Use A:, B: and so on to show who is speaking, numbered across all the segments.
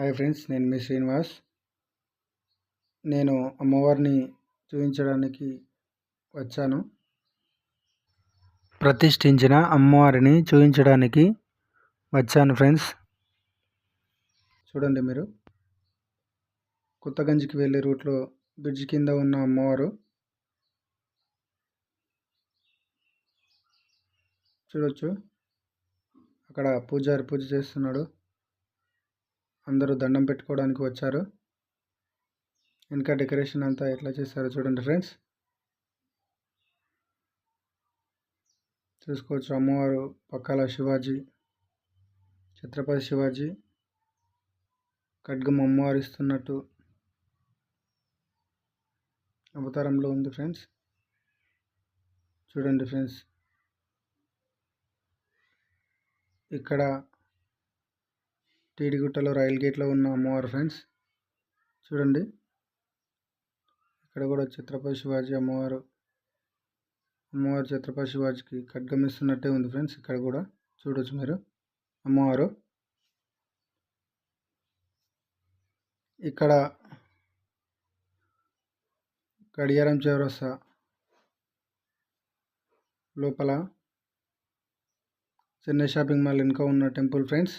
A: Hi friends, నేను మీ శ్రీనివాస్. నేను అమ్మవారిని చూపించడానికి వచ్చాను. ప్రతిష్ఠించిన అమ్మవారిని చూపించడానికి వచ్చాను ఫ్రెండ్స్. చూడండి, మీరు కొత్తగంజికి వెళ్ళే రూట్లో బ్రిడ్జ్ కింద ఉన్న అమ్మవారు. చూడొచ్చు, అక్కడ పూజారి పూజ చేస్తున్నాడు. అందరూ దండం పెట్టుకోవడానికి వచ్చారు. ఇంకా డెకరేషన్ అంతా ఎట్లా చేశారో చూడండి ఫ్రెండ్స్. చూసుకోవచ్చు, అమ్మవారు పక్కల శివాజీ, ఛత్రపతి శివాజీ ఖడ్గం అమ్మవారు ఇస్తున్నట్టు అవతారంలో ఉంది ఫ్రెండ్స్. చూడండి ఫ్రెండ్స్, ఇక్కడ టీడిగుట్టలో రైల్ గేట్లో ఉన్న అమ్మవారు ఫ్రెండ్స్. చూడండి, ఇక్కడ కూడా ఛత్రపతి శివాజీ అమ్మవారు ఛత్రపతి శివాజీకి ఖడ్గం ఇస్తున్నట్టే ఉంది ఫ్రెండ్స్. ఇక్కడ కూడా చూడొచ్చు మీరు అమ్మవారు. ఇక్కడ గడియారం చౌరస్తా లోపల చెన్నై షాపింగ్ మాల్ వెనుక ఉన్న టెంపుల్ ఫ్రెండ్స్.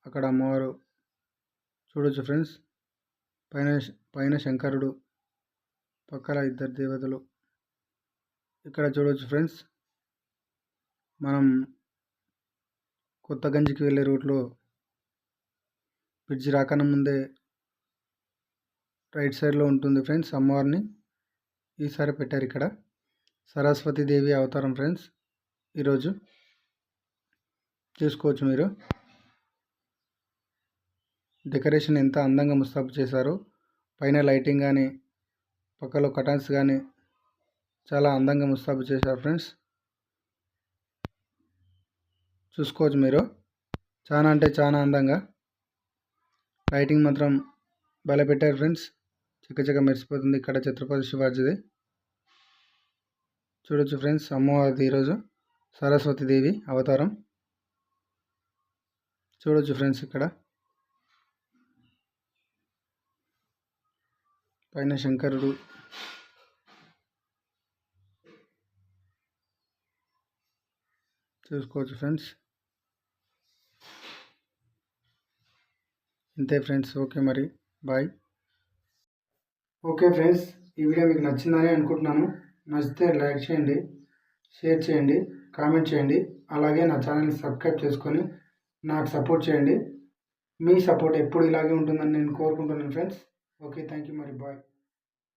A: అక్కడ అమ్మవారు చూడొచ్చు ఫ్రెండ్స్. పైన శంకరుడు, పక్కన ఇద్దరు దేవతలు. ఇక్కడ చూడొచ్చు ఫ్రెండ్స్, మనం కొత్తగంజికి వెళ్ళే రూట్లో బ్రిడ్జి రాకన ముందే రైట్ సైడ్లో ఉంటుంది ఫ్రెండ్స్ అమ్మవారిని. ఈసారి పెట్టారు ఇక్కడ సరస్వతీదేవి అవతారం ఫ్రెండ్స్. ఈరోజు చూసుకోవచ్చు మీరు డెకరేషన్ ఎంత అందంగా ముస్తాబు చేశారో. పైన లైటింగ్ కానీ, పక్కలో కటన్స్ కానీ చాలా అందంగా ముస్తాబు చేశారు ఫ్రెండ్స్. చూసుకోవచ్చు మీరు, చాలా అంటే చాలా అందంగా లైటింగ్ మాత్రం భలే పెట్టారు ఫ్రెండ్స్. చక్కచక్క మెరిసిపోతుంది. ఇక్కడ ఛత్రపతి శివాజీది చూడొచ్చు ఫ్రెండ్స్. అమ్మవారిది ఈరోజు సరస్వతీదేవి అవతారం చూడొచ్చు ఫ్రెండ్స్. ఇక్కడ పైన శంకరుడు, చూసుకోవచ్చు ఫ్రెండ్స్. ఇంతే ఫ్రెండ్స్. ఓకే, మరి బాయ్. ఓకే ఫ్రెండ్స్, ఈ వీడియో మీకు నచ్చిందని అనుకుంటున్నాను. నచ్చితే లైక్ చేయండి, షేర్ చేయండి, కామెంట్ చేయండి. అలాగే నా ఛానల్ని సబ్స్క్రైబ్ చేసుకొని నాకు సపోర్ట్ చేయండి. మీ సపోర్ట్ ఎప్పుడు ఇలాగే ఉంటుందని నేను కోరుకుంటున్నాను ఫ్రెండ్స్. ఓకే, థ్యాంక్ యూ, మరి బాయ్.